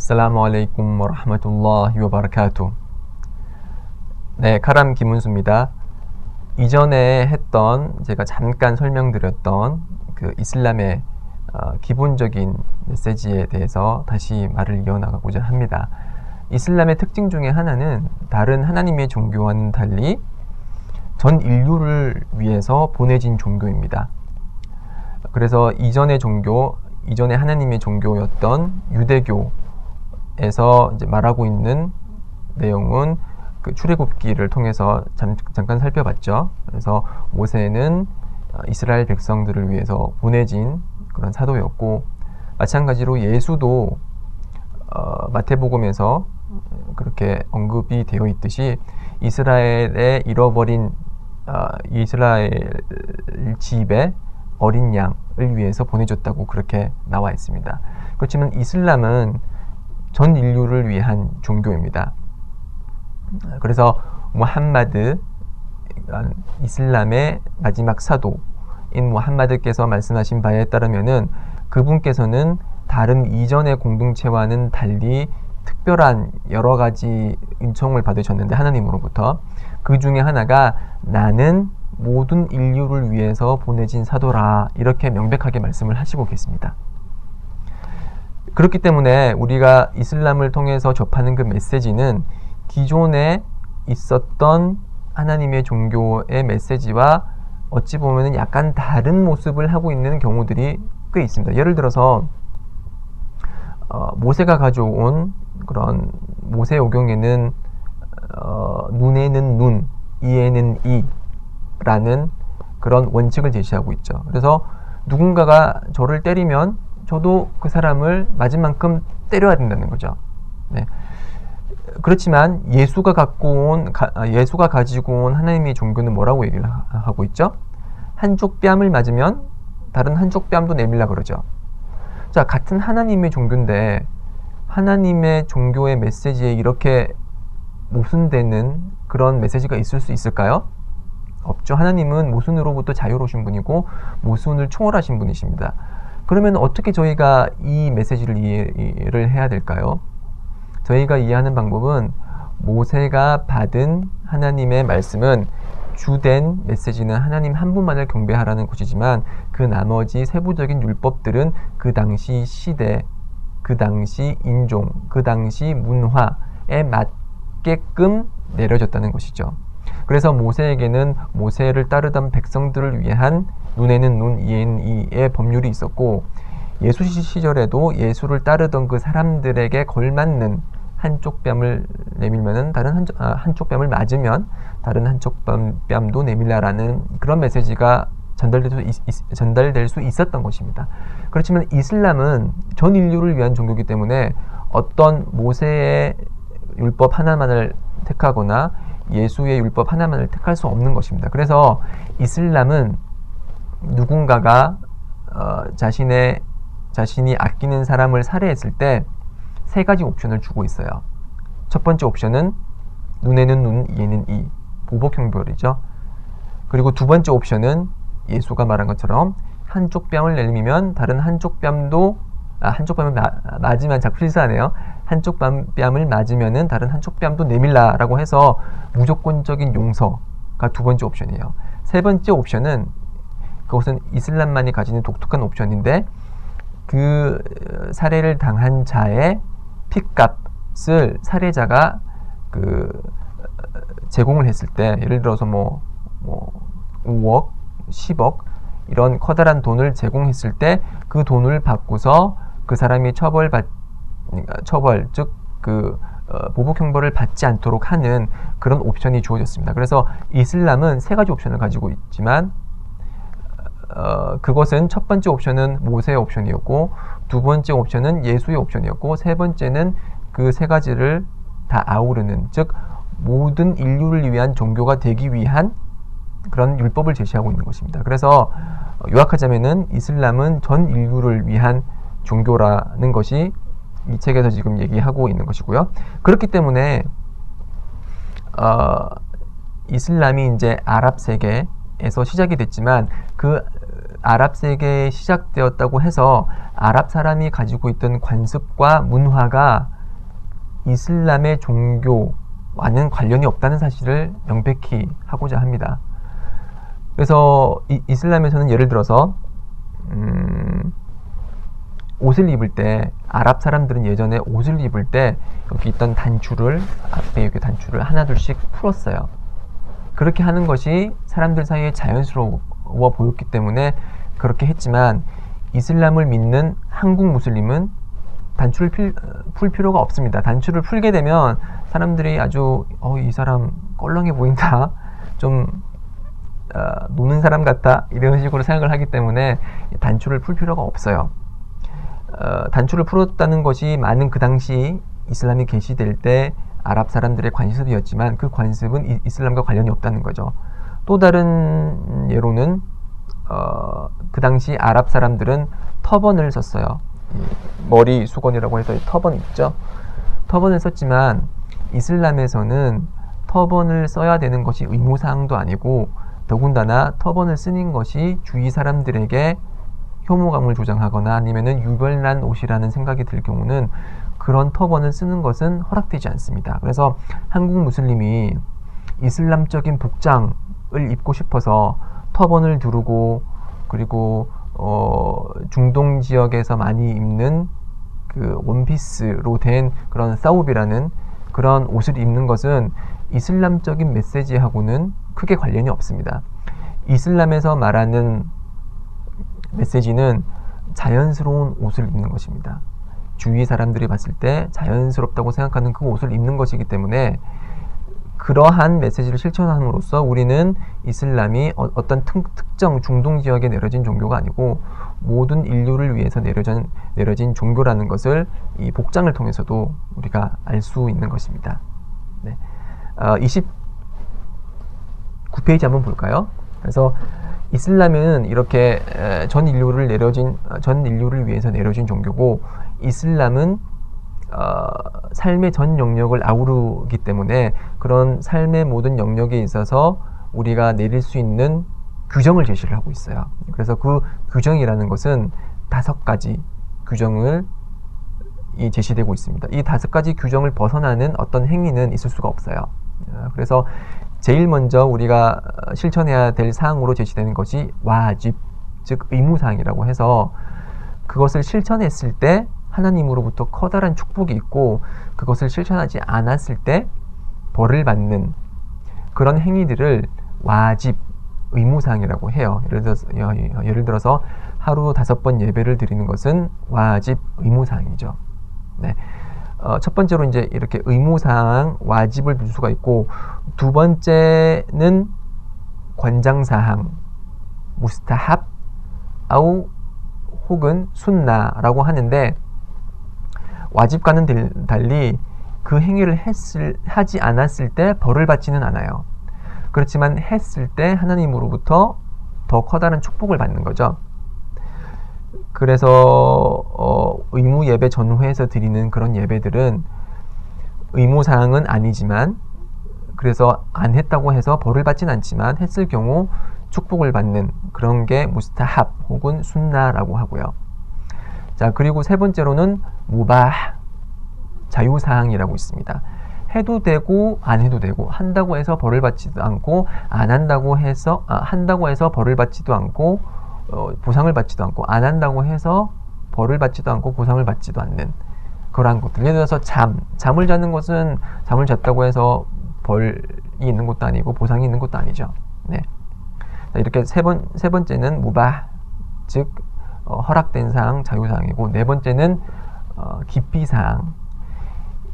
Assalamu alaikum wa rahmatullahi wa barakatuh. 네, 카람 김은수입니다. 이전에 했던 제가 잠깐 설명드렸던 그 이슬람의 기본적인 메시지에 대해서 다시 말을 이어나가고자 합니다. 이슬람의 특징 중에 하나는 다른 하나님의 종교와는 달리 전 인류를 위해서 보내진 종교입니다. 그래서 이전의 하나님의 종교였던 유대교에서 이제 말하고 있는 내용은 그 출애굽기를 통해서 잠깐 살펴봤죠. 그래서 모세는 이스라엘 백성들을 위해서 보내진 그런 사도였고, 마찬가지로 예수도 마태복음에서 그렇게 언급이 되어 있듯이 이스라엘의 잃어버린 이스라엘 집의 어린 양을 위해서 보내줬다고 그렇게 나와 있습니다. 그렇지만 이슬람은 전 인류를 위한 종교입니다. 그래서 무함마드, 이슬람의 마지막 사도인 무함마드께서 말씀하신 바에 따르면은 그분께서는 다른 이전의 공동체와는 달리 특별한 여러 가지 은총을 받으셨는데, 하나님으로부터 그 중에 하나가 나는 모든 인류를 위해서 보내진 사도라, 이렇게 명백하게 말씀을 하시고 계십니다. 그렇기 때문에 우리가 이슬람을 통해서 접하는 그 메시지는 기존에 있었던 하나님의 종교의 메시지와 어찌 보면 약간 다른 모습을 하고 있는 경우들이 꽤 있습니다. 예를 들어서 모세가 가져온 그런 모세오경에는 눈에는 눈, 이에는 이라는 그런 원칙을 제시하고 있죠. 그래서 누군가가 저를 때리면 저도 그 사람을 맞은 만큼 때려야 된다는 거죠. 네. 그렇지만 예수가 가지고 온 하나님의 종교는 뭐라고 얘기를 하고 있죠? 한쪽 뺨을 맞으면 다른 한쪽 뺨도 내밀라 그러죠. 자, 같은 하나님의 종교인데 하나님의 종교의 메시지에 이렇게 모순되는 그런 메시지가 있을 수 있을까요? 없죠. 하나님은 모순으로부터 자유로우신 분이고 모순을 초월하신 분이십니다. 그러면 어떻게 저희가 이 메시지를 이해를 해야 될까요? 저희가 이해하는 방법은 모세가 받은 하나님의 말씀은 주된 메시지는 하나님 한 분만을 경배하라는 것이지만 그 나머지 세부적인 율법들은 그 당시 시대, 그 당시 인종, 그 당시 문화에 맞게끔 내려졌다는 것이죠. 그래서 모세에게는 모세를 따르던 백성들을 위한 눈에는 눈, 이에는 이의 법률이 있었고, 예수 시절에도 예수를 따르던 그 사람들에게 걸맞는 한쪽 뺨을 내밀면은 한쪽 뺨을 맞으면 다른 한쪽 뺨도 내밀라라는 그런 메시지가 전달될 수 있었던 것입니다. 그렇지만 이슬람은 전 인류를 위한 종교이기 때문에 어떤 모세의 율법 하나만을 택하거나 예수의 율법 하나만을 택할 수 없는 것입니다. 그래서 이슬람은 누군가가 자신이 아끼는 사람을 살해했을 때 세 가지 옵션을 주고 있어요. 첫 번째 옵션은 눈에는 눈, 이에는 이, 보복 형벌이죠. 그리고 두 번째 옵션은 예수가 말한 것처럼 한쪽 뺨을 내밀면 다른 한쪽 뺨도 한쪽 뺨을 맞으면 자꾸 실수하네요. 한쪽 뺨을 맞으면은 다른 한쪽 뺨도 내밀라라고 해서 무조건적인 용서가 두 번째 옵션이에요. 세 번째 옵션은 그것은 이슬람만이 가지는 독특한 옵션인데, 그 살해를 당한 자의 핏값을 살해자가 제공을 했을 때, 예를 들어서 5억, 10억 이런 커다란 돈을 제공했을 때 그 돈을 받고서 그 사람이 즉 보복 형벌을 받지 않도록 하는 그런 옵션이 주어졌습니다. 그래서 이슬람은 세 가지 옵션을 가지고 있지만 그것은 첫 번째 옵션은 모세의 옵션이었고, 두 번째 옵션은 예수의 옵션이었고, 세 번째는 그 세 가지를 다 아우르는, 즉 모든 인류를 위한 종교가 되기 위한 그런 율법을 제시하고 있는 것입니다. 그래서 요약하자면은 이슬람은 전 인류를 위한 종교라는 것이 이 책에서 지금 얘기하고 있는 것이고요. 그렇기 때문에 이슬람이 이제 아랍 세계에서 시작이 됐지만 그 아랍 세계에 시작되었다고 해서 아랍 사람이 가지고 있던 관습과 문화가 이슬람의 종교와는 관련이 없다는 사실을 명백히 하고자 합니다. 그래서 이슬람에서는 예를 들어서 옷을 입을 때, 아랍 사람들은 예전에 옷을 입을 때 여기 있던 단추를, 앞에 여기 단추를 하나둘씩 풀었어요. 그렇게 하는 것이 사람들 사이에 자연스러워 보였기 때문에 그렇게 했지만, 이슬람을 믿는 한국 무슬림은 단추를 풀 필요가 없습니다. 단추를 풀게 되면 사람들이 아주 이 사람 껄렁해 보인다, 좀 노는 사람 같다, 이런 식으로 생각을 하기 때문에 단추를 풀 필요가 없어요. 단추를 풀었다는 것이 많은 그 당시 이슬람이 계시될 때 아랍 사람들의 관습이었지만 그 관습은 이슬람과 관련이 없다는 거죠. 또 다른 예로는 그 당시 아랍 사람들은 터번을 썼어요. 머리 수건이라고 해서 터번 있죠. 터번을 썼지만 이슬람에서는 터번을 써야 되는 것이 의무사항도 아니고, 더군다나 터번을 쓰는 것이 주위 사람들에게 혐오감을 조장하거나 아니면은 유별난 옷이라는 생각이 들 경우는 그런 터번을 쓰는 것은 허락되지 않습니다. 그래서 한국 무슬림이 이슬람적인 복장을 입고 싶어서 터번을 두르고, 그리고 중동 지역에서 많이 입는 그 원피스로 된 그런 사우비라는 그런 옷을 입는 것은 이슬람적인 메시지하고는 크게 관련이 없습니다. 이슬람에서 말하는 메시지는 자연스러운 옷을 입는 것입니다. 주위 사람들이 봤을 때 자연스럽다고 생각하는 그 옷을 입는 것이기 때문에, 그러한 메시지를 실천함으로써 우리는 이슬람이 어떤 특정 중동 지역에 내려진 종교가 아니고 모든 인류를 위해서 내려진 종교라는 것을 이 복장을 통해서도 우리가 알 수 있는 것입니다. 네. 29페이지 한번 볼까요? 그래서 이슬람은 이렇게 전 인류를 위해서 내려진 종교고, 이슬람은 삶의 전 영역을 아우르기 때문에 그런 삶의 모든 영역에 있어서 우리가 내릴 수 있는 규정을 제시를 하고 있어요. 그래서 그 규정이라는 것은 5가지 규정을 제시되고 있습니다. 이 5가지 규정을 벗어나는 어떤 행위는 있을 수가 없어요. 그래서 제일 먼저 우리가 실천해야 될 사항으로 제시되는 것이 와집, 즉 의무사항이라고 해서, 그것을 실천했을 때 하나님으로부터 커다란 축복이 있고 그것을 실천하지 않았을 때 벌을 받는 그런 행위들을 와집, 의무사항이라고 해요. 예를 들어서 하루 5번 예배를 드리는 것은 와집, 의무사항이죠. 네. 첫 번째로 이제 이렇게 의무사항, 와집을 볼 수가 있고, 두 번째는 권장사항, 무스타합, 아우 혹은 순나라고 하는데, 와집과는 달리 그 행위를 하지 않았을 때 벌을 받지는 않아요. 그렇지만 했을 때 하나님으로부터 더 커다란 축복을 받는 거죠. 그래서 의무 예배 전후에서 드리는 그런 예배들은 의무사항은 아니지만, 그래서 안 했다고 해서 벌을 받진 않지만 했을 경우 축복을 받는 그런 게 무스타합 혹은 순나라고 하고요. 자, 그리고 세 번째로는 무바ህ, 자유사항이라고 있습니다. 해도 되고 안 해도 되고, 한다고 해서 벌을 받지도 않고, 안 한다고 해서 한다고 해서 벌을 받지도 않고 보상을 받지도 않고, 안 한다고 해서 벌을 받지도 않고 보상을 받지도 않는 그러한 것들. 예를 들어서 잠을 자는 것은 잠을 잤다고 해서 벌이 있는 것도 아니고 보상이 있는 것도 아니죠. 네. 자, 이렇게 세 번째는 무바ህ, 즉 허락된 사항, 자유사항이고, 네 번째는 기피사항.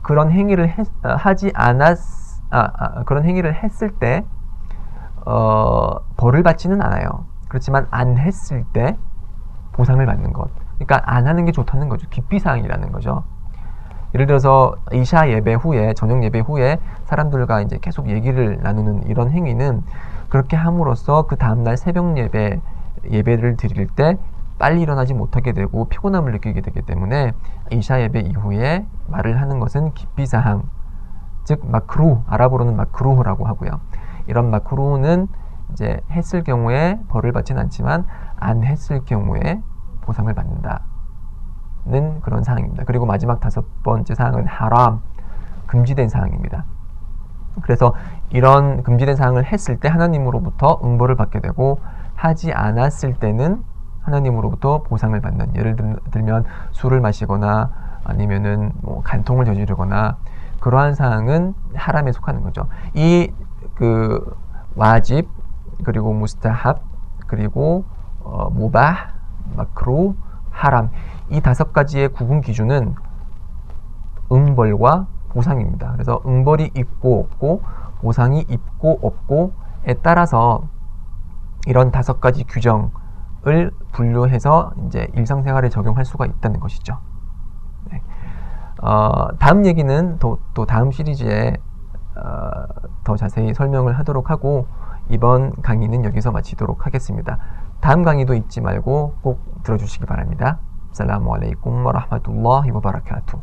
그런 행위를 그런 행위를 했을 때 벌을 받지는 않아요. 그렇지만 안 했을 때 보상을 받는 것. 그러니까 안 하는 게 좋다는 거죠. 기피사항이라는 거죠. 예를 들어서 이샤 예배 후에, 저녁 예배 후에 사람들과 이제 계속 얘기를 나누는 이런 행위는, 그렇게 함으로써 그 다음날 새벽 예배를 드릴 때 빨리 일어나지 못하게 되고 피곤함을 느끼게 되기 때문에 이샤 예배 이후에 말을 하는 것은 기피사항, 즉 마크루, 아랍어로는 마크루라고 하고요. 이런 마크루는 이제 했을 경우에 벌을 받지는 않지만 안 했을 경우에 보상을 받는다는 그런 사항입니다. 그리고 마지막 5번째 사항은 하람, 금지된 사항입니다. 그래서 이런 금지된 사항을 했을 때 하나님으로부터 응보를 받게 되고, 하지 않았을 때는 하나님으로부터 보상을 받는, 예를 들면 술을 마시거나 아니면은 뭐 간통을 저지르거나 그러한 사항은 하람에 속하는 거죠. 이 그 와집, 그리고 무스타합, 그리고 무바ህ, 마크루, 하람, 이 5가지의 구분 기준은 응벌과 보상입니다. 그래서 응벌이 있고 없고 보상이 있고 없고에 따라서 이런 5가지 규정을 분류해서 이제 일상생활에 적용할 수가 있다는 것이죠. 네. 다음 얘기는 또 다음 시리즈에 더 자세히 설명을 하도록 하고, 이번 강의는 여기서 마치도록 하겠습니다. 다음 강의도 잊지 말고 꼭 들어주시기 바랍니다. 살라무 알레이쿰 와 라흐마툴라히 와 바라카투.